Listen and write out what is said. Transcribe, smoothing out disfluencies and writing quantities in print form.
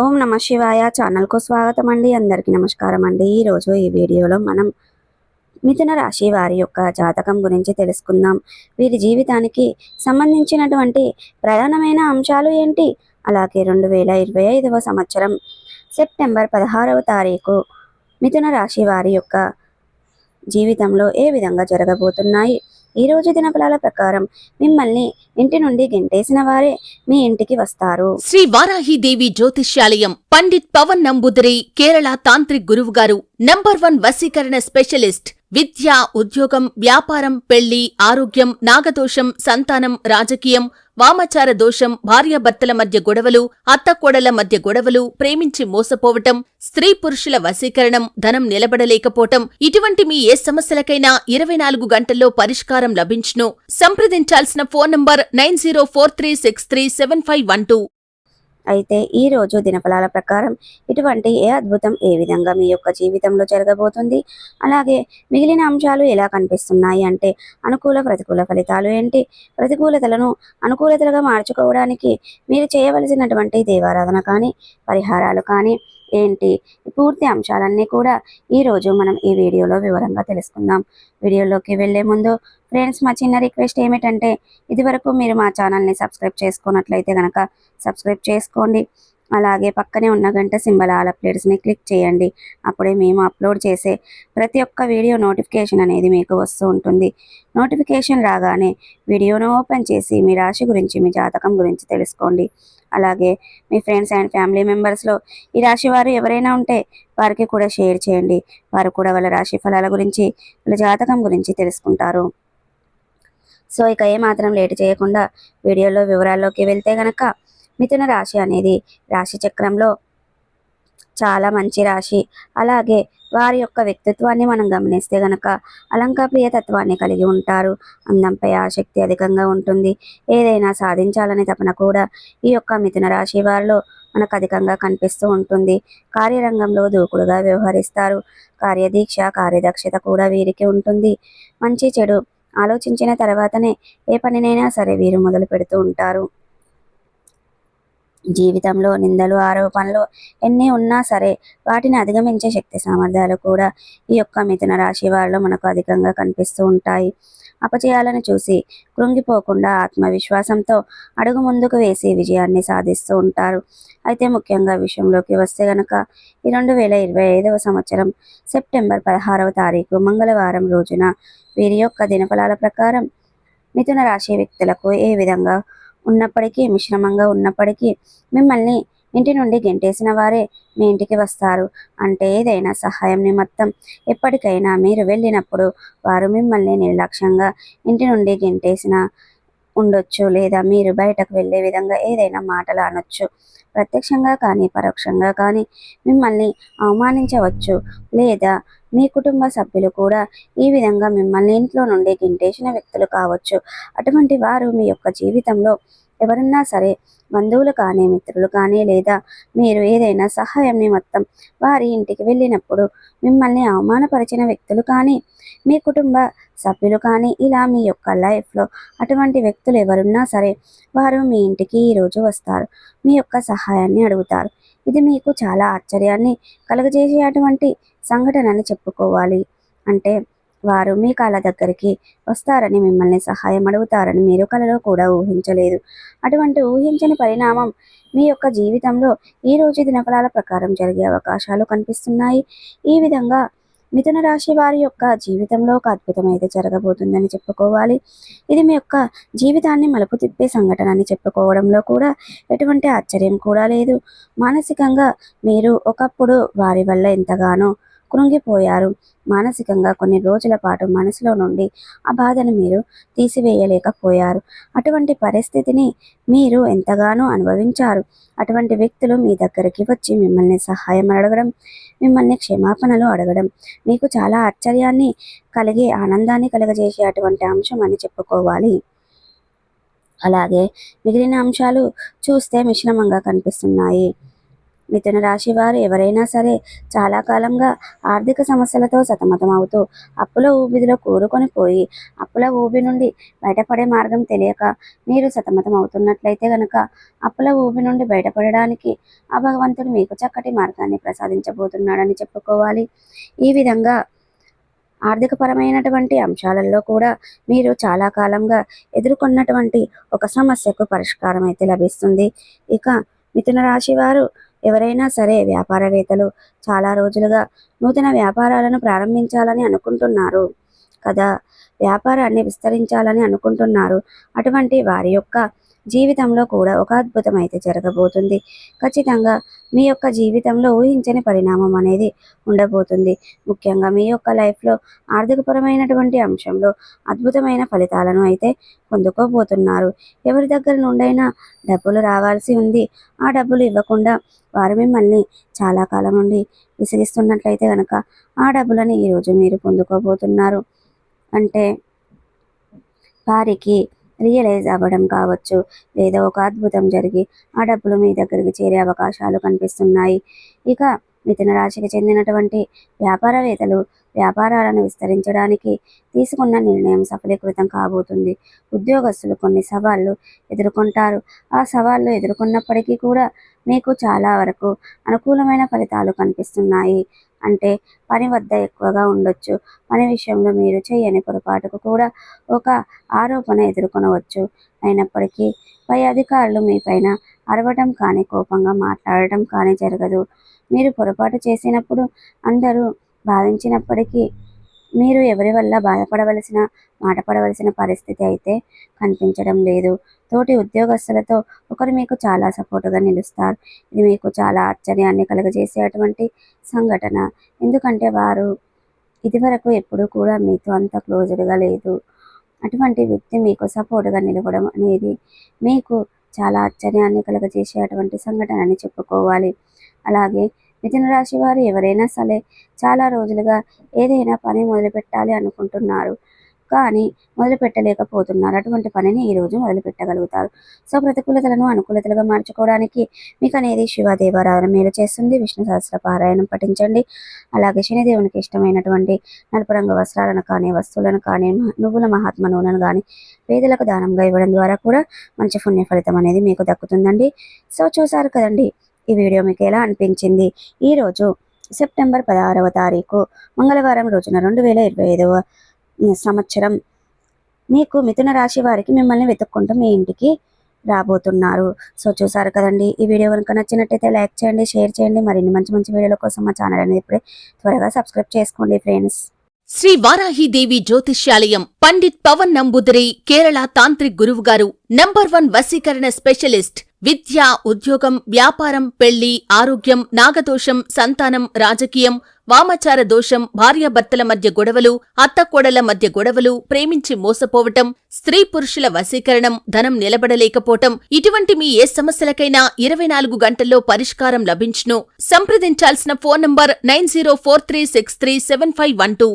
ఓం నమ శివాయ ఛానల్కు స్వాగతం అండి. అందరికీ నమస్కారం అండి. ఈరోజు ఈ వీడియోలో మనం మిథున రాశి వారి యొక్క జాతకం గురించి తెలుసుకుందాం. వీరి జీవితానికి సంబంధించినటువంటి ప్రధానమైన అంశాలు ఏంటి, అలాగే 2025వ సంవత్సరం సెప్టెంబర్ 16వ తారీఖు మిథున రాశి వారి యొక్క జీవితంలో ఏ విధంగా జరగబోతున్నాయి. ఈ రోజు దినఫలాల ప్రకారం మిమ్మల్ని ఇంటి నుండి గెంటేసిన వారే మీ ఇంటికి వస్తారు. శ్రీ వారాహిదేవి జ్యోతిష్యాలయం పండిత్ పవన్ నంబూదరి కేరళ తాంత్రిక్ గురువు గారు #1 వశీకరణ స్పెషలిస్ట్. విద్య, ఉద్యోగం, వ్యాపారం, పెళ్లి, ఆరోగ్యం, నాగదోషం, సంతానం, రాజకీయం, వామచార దోషం, భార్యాభర్తల మధ్య గొడవలు, అత్తకోడల మధ్య గొడవలు, ప్రేమించి మోసపోవటం, స్త్రీ పురుషుల వశీకరణం, ధనం నిలబడలేకపోవటం, ఇటువంటి మీ ఏ సమస్యలకైనా 24 గంటల్లో పరిష్కారం లభించును. సంప్రదించాల్సిన ఫోన్ నంబర్ 9043637512. అయితే ఈ రోజు దినఫలాల ప్రకారం ఇటువంటి ఏ అద్భుతం ఏ విధంగా మీ యొక్క జీవితంలో జరగబోతుంది, అలాగే మిగిలిన అంశాలు ఎలా కనిపిస్తున్నాయి అంటే అనుకూల ప్రతికూల ఫలితాలు ఏంటి, ప్రతికూలతలను అనుకూలతలుగా మార్చుకోవడానికి మీరు చేయవలసినటువంటి దేవారాధన కానీ పరిహారాలు కానీ ఏంటి, పూర్తి అంశాలన్నీ కూడా ఈరోజు మనం ఈ వీడియోలో వివరంగా తెలుసుకుందాం. వీడియోలోకి వెళ్లే ముందు ఫ్రెండ్స్, మా చిన్న రిక్వెస్ట్ ఏమిటంటే ఇదివరకు మీరు మా ఛానల్ని సబ్స్క్రైబ్ చేసుకున్నట్లయితే కనుక సబ్స్క్రైబ్ చేసుకోండి. అలాగే పక్కనే ఉన్న గంట సింబల్ ఆల్ అప్డేట్స్ని క్లిక్ చేయండి. అప్పుడే మేము అప్లోడ్ చేసే ప్రతి ఒక్క వీడియో నోటిఫికేషన్ అనేది మీకు వస్తూ ఉంటుంది. నోటిఫికేషన్ రాగానే వీడియోను ఓపెన్ చేసి మీ రాశి గురించి, మీ జాతకం గురించి తెలుసుకోండి. అలాగే మీ ఫ్రెండ్స్ అండ్ ఫ్యామిలీ మెంబర్స్లో ఈ రాశి వారు ఎవరైనా ఉంటే వారికి కూడా షేర్ చేయండి. వారు కూడా వాళ్ళ రాశి ఫలాల గురించి, వాళ్ళ జాతకం గురించి తెలుసుకుంటారు. సో ఇక ఏమాత్రం లేట్ చేయకుండా వీడియోలో వివరాల్లోకి వెళ్తే గనక మిథున రాశి అనేది రాశి చక్రంలో చాలా మంచి రాశి. అలాగే వారి యొక్క వ్యక్తిత్వాన్ని మనం గమనిస్తే గనక అలంకాప్రియ తత్వాన్ని కలిగి ఉంటారు. అందంపై ఆసక్తి అధికంగా ఉంటుంది. ఏదైనా సాధించాలనే తపన కూడా ఈ యొక్క మిథున రాశి వారిలో మనకు అధికంగా కనిపిస్తూ ఉంటుంది. కార్యరంగంలో దూకుడుగా వ్యవహరిస్తారు. కార్యదీక్ష, కార్యదక్షత కూడా వీరికి ఉంటుంది. మంచి చెడు ఆలోచించిన తర్వాతనే ఏ పనినైనా సరే వీరు మొదలు పెడుతూ ఉంటారు. జీవితంలో నిందలు, ఆరోపణలు ఎన్ని ఉన్నా సరే వాటిని అధిగమించే శక్తి సామర్థ్యాలు కూడా ఈ యొక్క మిథున రాశి వారిలో మనకు అధికంగా కనిపిస్తూ ఉంటాయి. అపజయాలను చూసి కృంగిపోకుండా ఆత్మవిశ్వాసంతో అడుగు ముందుకు వేసి విజయాన్ని సాధిస్తూ ఉంటారు. అయితే ముఖ్యంగా విషయంలోకి వస్తే గనక ఈ 2025వ సంవత్సరం సెప్టెంబర్ 16వ తారీఖు మంగళవారం రోజున వీరి యొక్క దినఫలాల ప్రకారం మిథున రాశి వ్యక్తులకు ఏ విధంగా ఉన్నప్పటికీ, మిశ్రమంగా ఉన్నప్పటికీ మిమ్మల్ని ఇంటి నుండి గెంటేసిన వారే మీ ఇంటికి వస్తారు. అంటే ఏదైనా సహాయం నిమిత్తం ఎప్పటికైనా మీరు వెళ్ళినప్పుడు వారు మిమ్మల్ని నిర్లక్ష్యంగా ఇంటి నుండి గెంటేసిన ఉండొచ్చు, లేదా మీరు బయటకు వెళ్ళే విధంగా ఏదైనా మాటలు అనొచ్చు. ప్రత్యక్షంగా కానీ పరోక్షంగా కానీ మిమ్మల్ని అవమానించవచ్చు, లేదా మీ కుటుంబ సభ్యులు కూడా ఈ విధంగా మిమ్మల్ని ఇంట్లో నుండి గెంటేసిన వ్యక్తులు కావచ్చు. అటువంటి వారు మీ యొక్క జీవితంలో ఎవరన్నా సరే, బంధువులు కానీ, మిత్రులు కానీ, లేదా మీరు ఏదైనా సహాయం నిమిత్తం వారి ఇంటికి వెళ్ళినప్పుడు మిమ్మల్ని అవమానపరిచిన వ్యక్తులు కానీ, మీ కుటుంబ సభ్యులు కానీ, ఇలా మీ యొక్క లైఫ్లో అటువంటి వ్యక్తులు ఎవరున్నా సరే వారు మీ ఇంటికి ఈరోజు వస్తారు. మీ యొక్క సహాయాన్ని అడుగుతారు. ఇది మీకు చాలా ఆశ్చర్యాన్ని కలుగజేసే అటువంటి సంఘటన అని చెప్పుకోవాలి. అంటే వారు మీ కాళ్ళ దగ్గరికి వస్తారని, మిమ్మల్ని సహాయం అడుగుతారని మీరు కలలో కూడా ఊహించలేదు. అటువంటి ఊహించని పరిణామం మీ యొక్క జీవితంలో ఈ రోజు దినఫలాల ప్రకారం జరిగే అవకాశాలు కనిపిస్తున్నాయి. ఈ విధంగా మిథున రాశి వారి యొక్క జీవితంలో ఒక అద్భుతం అయితే జరగబోతుందని చెప్పుకోవాలి. ఇది మీ యొక్క జీవితాన్ని మలుపు తిప్పే సంఘటన అని చెప్పుకోవడంలో కూడా ఎటువంటి ఆశ్చర్యం కూడా లేదు. మానసికంగా మీరు ఒకప్పుడు వారి వల్ల ఎంతగానో కృంగిపోయారు. మానసికంగా కొన్ని రోజుల పాటు మనసులో నుండి ఆ బాధను మీరు తీసివేయలేకపోయారు. అటువంటి పరిస్థితిని మీరు ఎంతగానో అనుభవించారు. అటువంటి వ్యక్తులు మీ దగ్గరికి వచ్చి మిమ్మల్ని సహాయం అడగడం, మిమ్మల్ని క్షమాపణలు అడగడం మీకు చాలా ఆశ్చర్యాన్ని కలిగే, ఆనందాన్ని కలగజేసే అటువంటి అంశం అని చెప్పుకోవాలి. అలాగే మిగిలిన అంశాలు చూస్తే మిశ్రమంగా కనిపిస్తున్నాయి. మిథున రాశి వారు ఎవరైనా సరే చాలా కాలంగా ఆర్థిక సమస్యలతో సతమతమవుతూ అప్పుల ఊబిలో కూరుకొని పోయి అప్పుల ఊబి నుండి బయటపడే మార్గం తెలియక మీరు సతమతం అవుతున్నట్లయితే గనక అప్పుల ఊబి నుండి బయటపడడానికి ఆ భగవంతుడు మీకు చక్కటి మార్గాన్ని ప్రసాదించబోతున్నాడని చెప్పుకోవాలి. ఈ విధంగా ఆర్థికపరమైనటువంటి అంశాలలో కూడా మీరు చాలా కాలంగా ఎదుర్కొన్నటువంటి ఒక సమస్యకు పరిష్కారం అయితే లభిస్తుంది. ఇక మిథున రాశి వారు ఎవరైనా సరే వ్యాపారవేత్తలు చాలా రోజులుగా నూతన వ్యాపారాలను ప్రారంభించాలని అనుకుంటున్నారు కదా, వ్యాపారాన్ని విస్తరించాలని అనుకుంటున్నారు. అటువంటి వారి యొక్క జీవితంలో కూడా ఒక అద్భుతం అయితే జరగబోతుంది. ఖచ్చితంగా మీ యొక్క జీవితంలో ఊహించని పరిణామం అనేది ఉండబోతుంది. ముఖ్యంగా మీ యొక్క లైఫ్లో ఆర్థికపరమైనటువంటి అంశంలో అద్భుతమైన ఫలితాలను అయితే పొందుకోబోతున్నారు. ఎవరి దగ్గర నుండైనా డబ్బులు రావాల్సి ఉంది, ఆ డబ్బులు ఇవ్వకుండా వారు మిమ్మల్ని చాలా కాలం నుండి విసిగిస్తున్నట్లయితే కనుక ఆ డబ్బులని ఈరోజు మీరు పొందుకోబోతున్నారు. అంటే వారికి రియలైజ్ అవ్వడం కావచ్చు, లేదా ఒక అద్భుతం జరిగి ఆ డబ్బులు మీ దగ్గరికి చేరే అవకాశాలు కనిపిస్తున్నాయి. ఇక మిథున రాశికి చెందినటువంటి వ్యాపారవేత్తలు వ్యాపారాలను విస్తరించడానికి తీసుకున్న నిర్ణయం సఫలీకృతం కాబోతుంది. ఉద్యోగస్తులు కొన్ని సవాళ్లు ఎదుర్కొంటారు. ఆ సవాళ్లు ఎదుర్కొన్నప్పటికీ కూడా మీకు చాలా వరకు అనుకూలమైన ఫలితాలు కనిపిస్తున్నాయి. అంటే పని వద్ద ఎక్కువగా ఉండొచ్చు, పని విషయంలో మీరు చేయని పొరపాటుకు కూడా ఒక ఆరోపణ ఎదుర్కొనవచ్చు. అయినప్పటికీ పై అధికారులు మీపైన అరవటం కానీ కోపంగా మాట్లాడటం కానీ జరగదు. మీరు పొరపాటు చేసినప్పుడు అందరూ భావించినప్పటికీ మీరు ఎవరి వల్ల బాధపడవలసిన మాట పడవలసిన పరిస్థితి అయితే కనిపించడం లేదు. తోటి ఉద్యోగస్తులతో ఒకరు మీకు చాలా సపోర్టుగా నిలుస్తారు. ఇది మీకు చాలా ఆశ్చర్యాన్ని కలుగజేసేటువంటి సంఘటన. ఎందుకంటే వారు ఇదివరకు ఎప్పుడూ కూడా మీతో అంత క్లోజ్డ్గా లేదు. అటువంటి వ్యక్తి మీకు సపోర్టుగా నిలవడం అనేది మీకు చాలా ఆశ్చర్యాన్ని కలుగజేసేటువంటి సంఘటన అని చెప్పుకోవాలి. అలాగే మిథున రాశి వారు ఎవరైనా సరే చాలా రోజులుగా ఏదైనా పని మొదలు పెట్టాలి అనుకుంటున్నారు, కానీ మొదలు పెట్టలేకపోతున్నారు. అటువంటి పనిని ఈరోజు మొదలు పెట్టగలుగుతారు. సో ప్రతికూలతలను అనుకూలతలుగా మార్చుకోవడానికి మీకు అనేది శివ దేవారాధన మేలు చేస్తుంది. విష్ణు సహస్ర పారాయణం పఠించండి. అలాగే శనిదేవునికి ఇష్టమైనటువంటి నలుపు రంగు వస్త్రాలను కానీ వస్తువులను కానీ నువ్వుల మహాత్మ నూనెను కానీ పేదలకు దానంగా ఇవ్వడం ద్వారా కూడా మంచి పుణ్య ఫలితం అనేది మీకు దక్కుతుందండి. సో చూసారు కదండి, ఈ వీడియో మీకు ఎలా అనిపించింది? ఈరోజు సెప్టెంబర్ 16వ తారీఖు మంగళవారం రోజున 2025వ సంవత్సరం మీకు మిథున రాశి వారికి మిమ్మల్ని వెతుక్కుంటూ మీ ఇంటికి రాబోతున్నారు. సో చూసారు కదండి, ఈ వీడియో కనుక నచ్చినట్టయితే లైక్ చేయండి, షేర్ చేయండి. మరిన్ని మంచి మంచి వీడియోల కోసం మా ఛానల్ అనేది ఇప్పుడే త్వరగా సబ్స్క్రైబ్ చేసుకోండి ఫ్రెండ్స్. శ్రీ వారాహిదేవి జ్యోతిష్యాలయం పండిత్ పవన్ నంబూదిరి కేరళ తాంత్రిక్ గురువుగారు నంబర్ 1 వశీకరణ స్పెషలిస్ట్. విద్య, ఉద్యోగం, వ్యాపారం, పెళ్లి, ఆరోగ్యం, నాగదోషం, సంతానం, రాజకీయం, వామాచార దోషం, భార్యాభర్తల మధ్య గొడవలు, అత్తకోడళ్ల మధ్య గొడవలు, ప్రేమించి మోసపోవటం, స్త్రీ పురుషుల వశీకరణం, ధనం నిలబడలేకపోవటం, ఇటువంటి మీ ఏ సమస్యలకైనా 24 గంటల్లో పరిష్కారం లభించును. సంప్రదించాల్సిన ఫోన్ నంబర్ 9043637512.